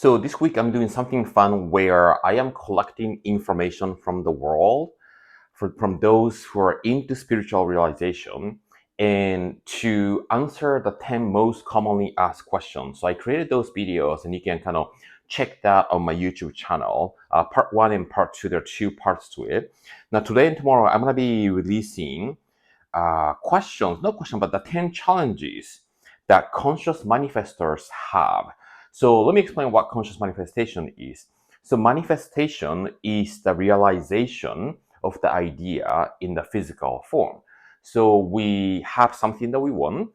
So this week I'm doing something fun where I am collecting information from the world, from those who are into spiritual realization, and to answer the 10 most commonly asked questions. So I created those videos, and you can kind of check that on my YouTube channel. Part 1 and part 2, there are 2 parts to it. Now today and tomorrow I'm going to be releasing but the 10 challenges that conscious manifestors have. So let me explain what conscious manifestation is. So manifestation is the realization of the idea in the physical form. So we have something that we want,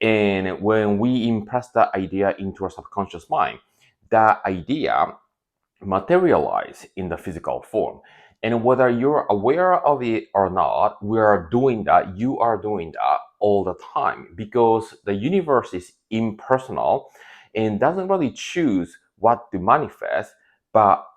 and when we impress that idea into our subconscious mind, that idea materialize in the physical form. And whether you're aware of it or not, we are doing that, you are doing that all the time, because the universe is impersonal and doesn't really choose what to manifest, but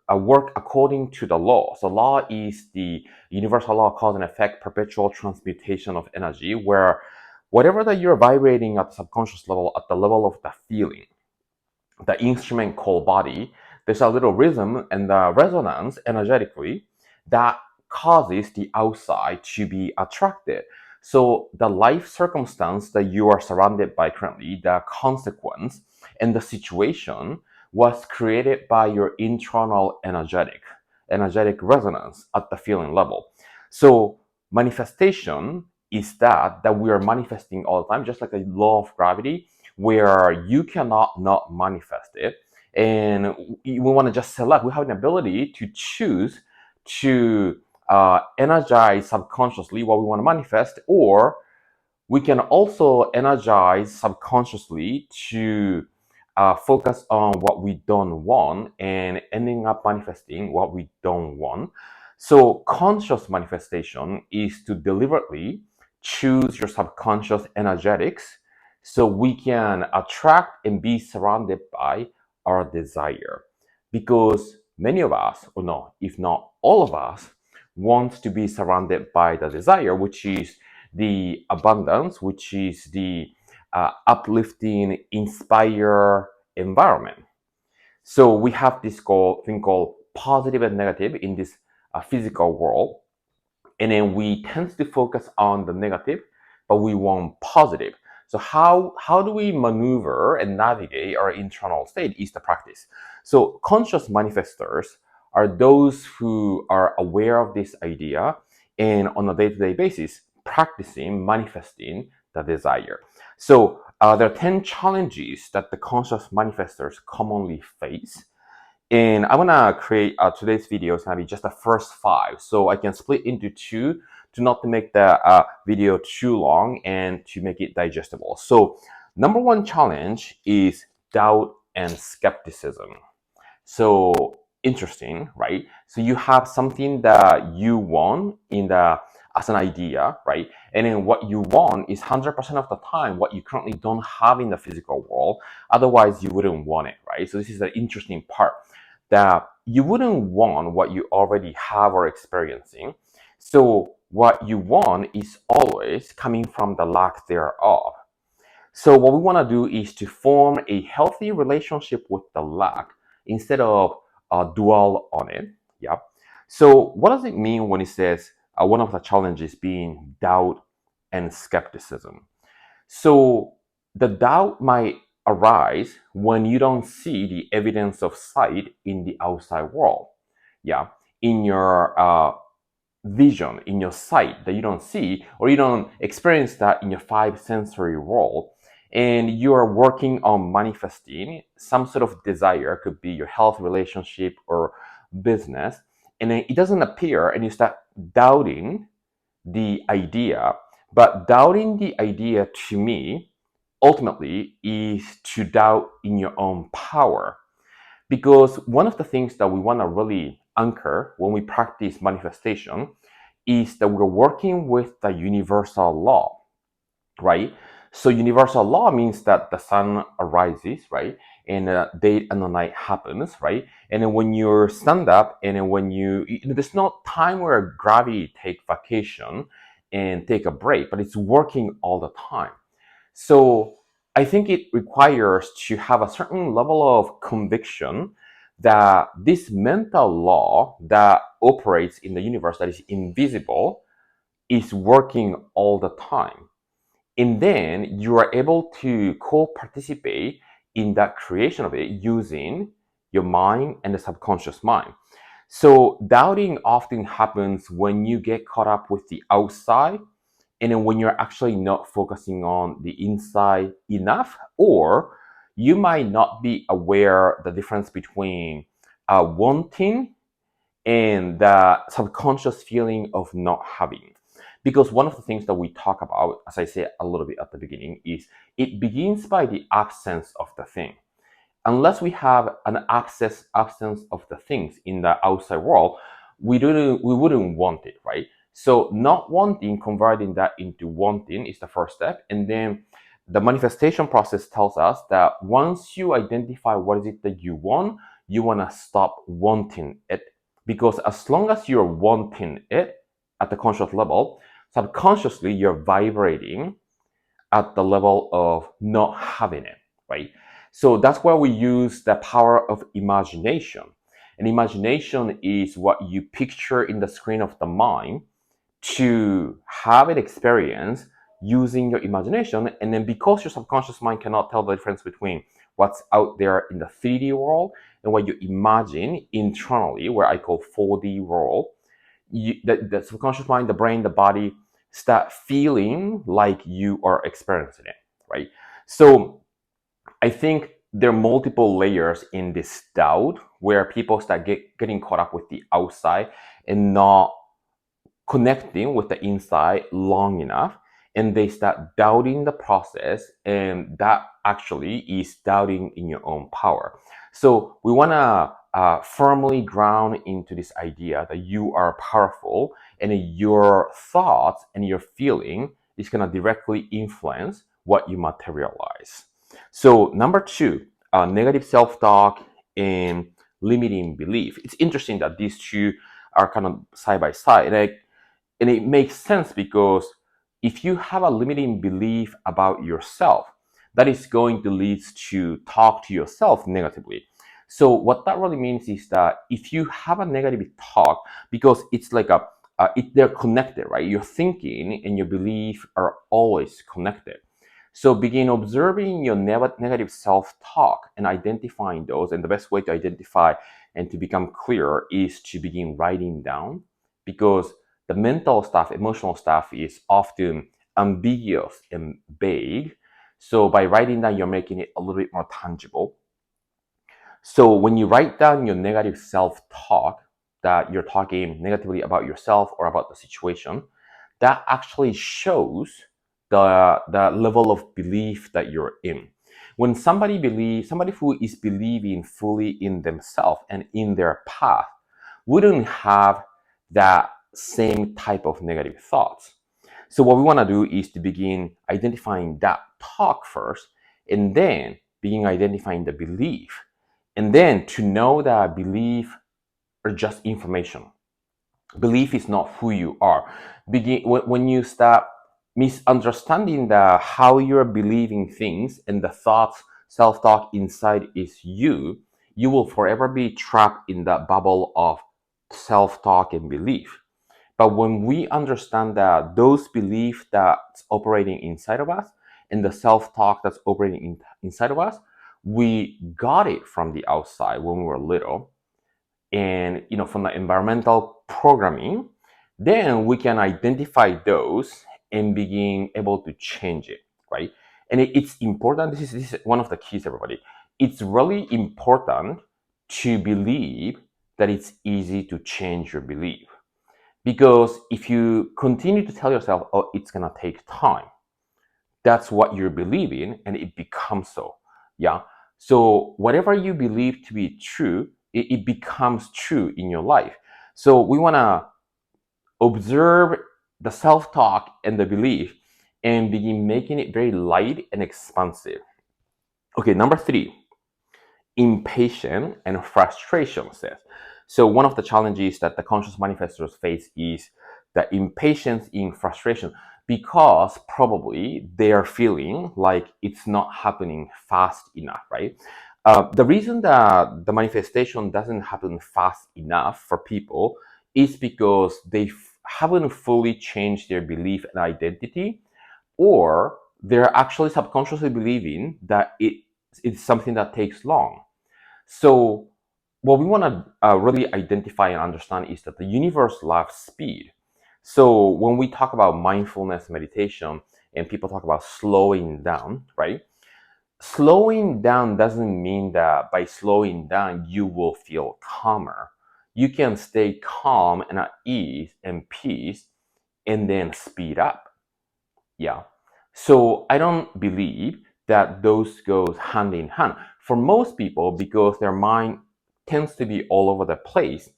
work according to the law. So law is the universal law of cause and effect, perpetual transmutation of energy, where whatever that you're vibrating at the subconscious level, at the level of the feeling, the instrument called body, there's a little rhythm and the resonance energetically that causes the outside to be attracted. So the life circumstance that you are surrounded by currently, the consequence and the situation was created by your internal energetic resonance at the feeling level. So manifestation is that we are manifesting all the time, just like a law of gravity, where you cannot not manifest it. And we want to just select, we have an ability to choose to energize subconsciously what we want to manifest, or we can also energize subconsciously to focus on what we don't want and ending up manifesting what we don't want. So conscious manifestation is to deliberately choose your subconscious energetics so we can attract and be surrounded by our desire. Because many of us, or no, if not all of us, want to be surrounded by the desire, which is the abundance, which is the uplifting, inspire environment. So we have this thing called positive and negative in this physical world. And then we tend to focus on the negative, but we want positive. So how do we maneuver and navigate our internal state is the practice. So conscious manifestors are those who are aware of this idea and on a day-to-day basis practicing manifesting the desire. So there are 10 challenges that the conscious manifestors commonly face. And I'm gonna create today's video is gonna be just the first 5, so I can split into 2 to not to make the video too long and to make it digestible. So number 1 challenge is doubt and skepticism. So interesting, right? So you have something that you want as an idea, right? And then what you want is 100% of the time what you currently don't have in the physical world. Otherwise, you wouldn't want it, right? So this is the interesting part, that you wouldn't want what you already have or experiencing. So what you want is always coming from the lack thereof. So what we want to do is to form a healthy relationship with the lack instead of dwell on it. Yeah. So what does it mean when it says one of the challenges being doubt and skepticism? So the doubt might arise when you don't see the evidence of sight in the outside world. Yeah. In your vision, in your sight that you don't see, or you don't experience that in your 5 sensory world, and you are working on manifesting some sort of desire, could be your health, relationship, or business, and then it doesn't appear, and you start doubting the idea. But doubting the idea, to me, ultimately is to doubt in your own power. Because one of the things that we want to really anchor when we practice manifestation is that we're working with the universal law, right? So universal law means that the sun arises, right? And the day and the night happens, right? And then when you stand up, and then there's no time where gravity take vacation and take a break, but it's working all the time. So I think it requires to have a certain level of conviction that this mental law that operates in the universe that is invisible is working all the time. And then you are able to co-participate in that creation of it using your mind and the subconscious mind. So doubting often happens when you get caught up with the outside, and then when you're actually not focusing on the inside enough, or you might not be aware the difference between wanting and the subconscious feeling of not having. Because one of the things that we talk about, as I said a little bit at the beginning, is it begins by the absence of the thing. Unless we have an absence of the things in the outside world, we wouldn't want it, right? So not wanting, converting that into wanting is the first step. And then the manifestation process tells us that once you identify what is it that you want to stop wanting it. Because as long as you're wanting it at the conscious level, subconsciously you're vibrating at the level of not having it, right? So that's where we use the power of imagination. And imagination is what you picture in the screen of the mind to have an experience using your imagination. And then because your subconscious mind cannot tell the difference between what's out there in the 3D world and what you imagine internally, where I call 4D world, the subconscious mind, the brain, the body start feeling like you are experiencing it, right? So I think there are multiple layers in this doubt where people start getting caught up with the outside and not connecting with the inside long enough, and they start doubting the process, and that actually is doubting in your own power. So we want to firmly ground into this idea that you are powerful, and your thoughts and your feeling is going to directly influence what you materialize. So number two, negative self-talk and limiting belief. It's interesting that these two are kind of side by side. And it makes sense because if you have a limiting belief about yourself, that is going to lead to talk to yourself negatively. So what that really means is that if you have a negative talk, because it's like they're connected, right? Your thinking and your belief are always connected. So begin observing your negative self-talk and identifying those. And the best way to identify and to become clear is to begin writing down, because the mental stuff, emotional stuff is often ambiguous and vague. So by writing down, you're making it a little bit more tangible. So when you write down your negative self-talk, that you're talking negatively about yourself or about the situation, that actually shows the level of belief that you're in. When somebody who is believing fully in themselves and in their path wouldn't have that same type of negative thoughts. So what we want to do is to begin identifying that talk first, and then begin identifying the belief, and then to know that belief are just information. Belief is not who you are. When you start misunderstanding how you're believing things and the thoughts, self-talk inside is you, you will forever be trapped in that bubble of self-talk and belief. But when we understand that those beliefs that's operating inside of us and the self-talk that's operating inside of us, we got it from the outside when we were little, and from the environmental programming, then we can identify those and begin able to change it, right? And it's important. This is one of the keys, everybody. It's really important to believe that it's easy to change your belief. Because if you continue to tell yourself, oh, it's going to take time, that's what you're believing, and it becomes so. Yeah. So whatever you believe to be true, it becomes true in your life. So we want to observe the self-talk and the belief and begin making it very light and expansive. Okay, number three, impatience and frustration says. So one of the challenges that the conscious manifestors face is the impatience in frustration. because probably they are feeling like it's not happening fast enough, right? The reason that the manifestation doesn't happen fast enough for people is because they haven't fully changed their belief and identity, or they're actually subconsciously believing that it's something that takes long. So what we want to really identify and understand is that the universe loves speed. So when we talk about mindfulness meditation and people talk about slowing down, right? Slowing down doesn't mean that by slowing down you will feel calmer. You can stay calm and at ease and peace and then speed up. Yeah. So I don't believe that those goes hand in hand. For most people, because their mind tends to be all over the place,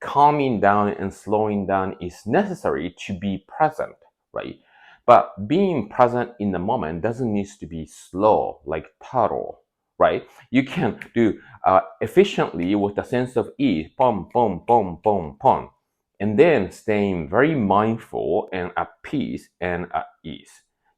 calming down and slowing down is necessary to be present, right? But being present in the moment doesn't need to be slow, like turtle, right? You can do efficiently with a sense of ease, pom, pom, pom, pom, pom, and then staying very mindful and at peace and at ease.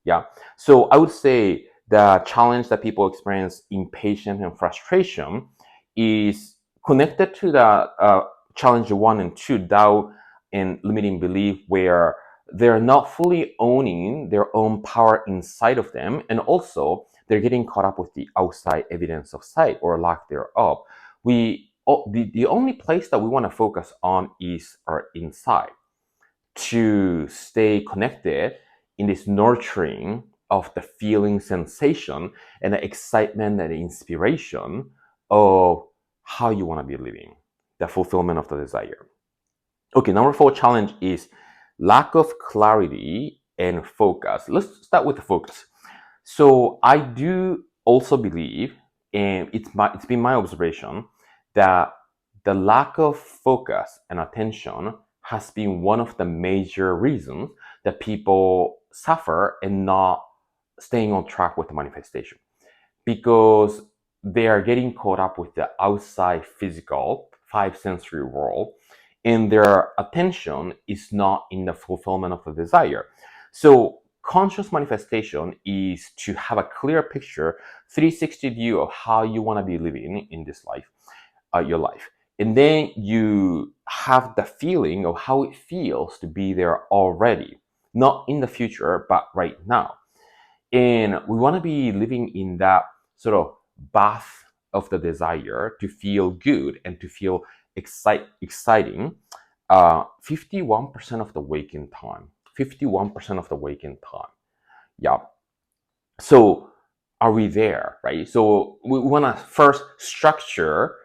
Yeah. So I would say the challenge that people experience impatience and frustration is connected to the challenge 1 and 2, doubt and limiting belief, where they're not fully owning their own power inside of them, and also they're getting caught up with the outside evidence of sight or lack thereof. The only place that we want to focus on is our inside, to stay connected in this nurturing of the feeling sensation and the excitement and the inspiration of how you want to be living, the fulfillment of the desire. Okay, number 4 challenge is lack of clarity and focus. Let's start with the focus. So I do also believe, and it's been my observation, that the lack of focus and attention has been one of the major reasons that people suffer and not staying on track with the manifestation, because they are getting caught up with the outside physical five sensory world, and their attention is not in the fulfillment of the desire. So conscious manifestation is to have a clear picture, 360 view of how you want to be living in this life, your life. And then you have the feeling of how it feels to be there already, not in the future, but right now. And we want to be living in that sort of bath of the desire to feel good and to feel exciting. 51% of the waking time. 51% of the waking time. Yeah. So are we there, right? So we want to first structure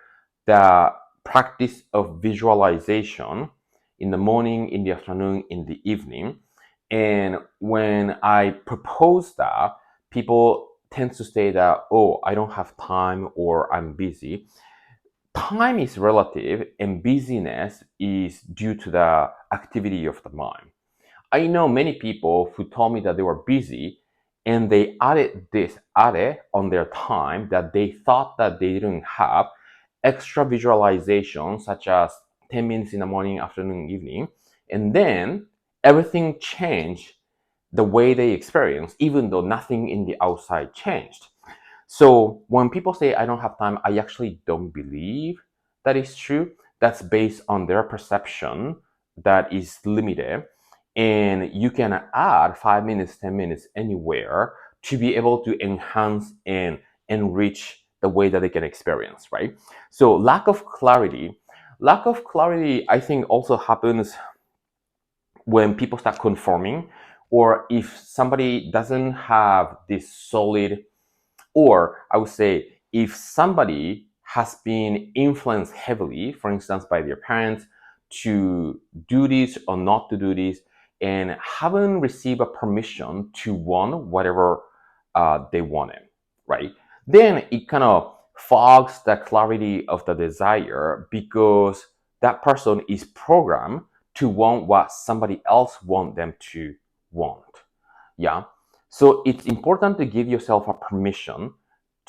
the practice of visualization in the morning, in the afternoon, in the evening. And when I propose that, people tend to say that, oh, I don't have time or I'm busy. Time is relative and busyness is due to the activity of the mind. I know many people who told me that they were busy and they added on their time that they thought that they didn't have extra visualization, such as 10 minutes in the morning, afternoon, evening, and then everything changed the way they experienced, even though nothing in the outside changed. So when people say I don't have time, I actually don't believe that is true. That's based on their perception that is limited. And you can add 5 minutes, 10 minutes anywhere to be able to enhance and enrich the way that they can experience, right? So lack of clarity, I think also happens when people start conforming, or if somebody doesn't have this solid, or I would say, if somebody has been influenced heavily, for instance, by their parents to do this or not to do this, and haven't received a permission to want whatever they wanted, right? Then it kind of fogs the clarity of the desire, because that person is programmed to want what somebody else want them to want. Yeah. So it's important to give yourself a permission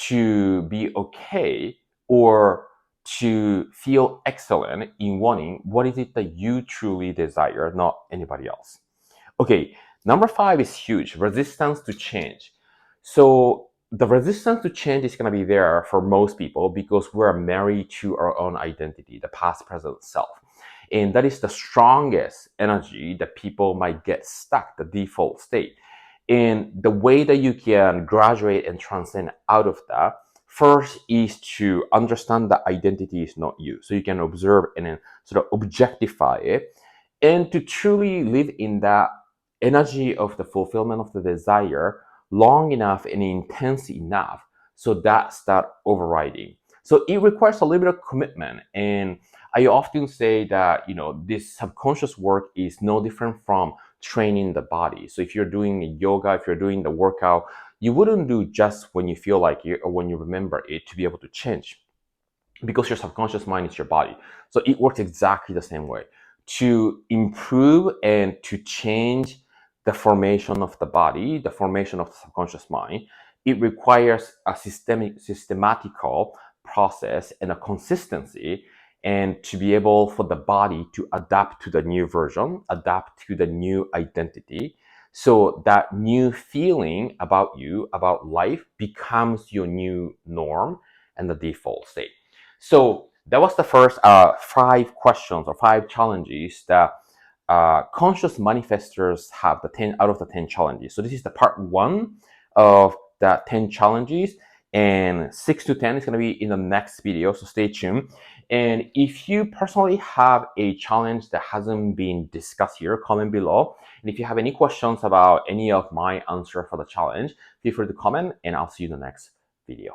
to be okay, or to feel excellent in wanting what is it that you truly desire, not anybody else. Okay, Number 5 is huge, resistance to change. So the resistance to change is going to be there for most people because we're married to our own identity, the past, present self. And that is the strongest energy that people might get stuck, the default state. And the way that you can graduate and transcend out of that, first is to understand that identity is not you. So you can observe and then sort of objectify it, and to truly live in that energy of the fulfillment of the desire long enough and intense enough so that start overriding. So it requires a little bit of commitment. And I often say that, this subconscious work is no different from training the body. So if you're doing yoga, if you're doing the workout, you wouldn't do just when you feel like it or when you remember it to be able to change, because your subconscious mind is your body. So it works exactly the same way. To improve and to change the formation of the body, the formation of the subconscious mind, it requires a systematical process and a consistency, and to be able for the body to adapt to the new version, adapt to the new identity. So that new feeling about you, about life, becomes your new norm and the default state. So that was the first 5 questions or 5 challenges that conscious manifestors have, the 10 out of the 10 challenges. So this is the part 1 of the 10 challenges, and 6 to 10 is going to be in the next video, so stay tuned. And if you personally have a challenge that hasn't been discussed here, comment below. And if you have any questions about any of my answer for the challenge, feel free to comment, and I'll see you in the next video.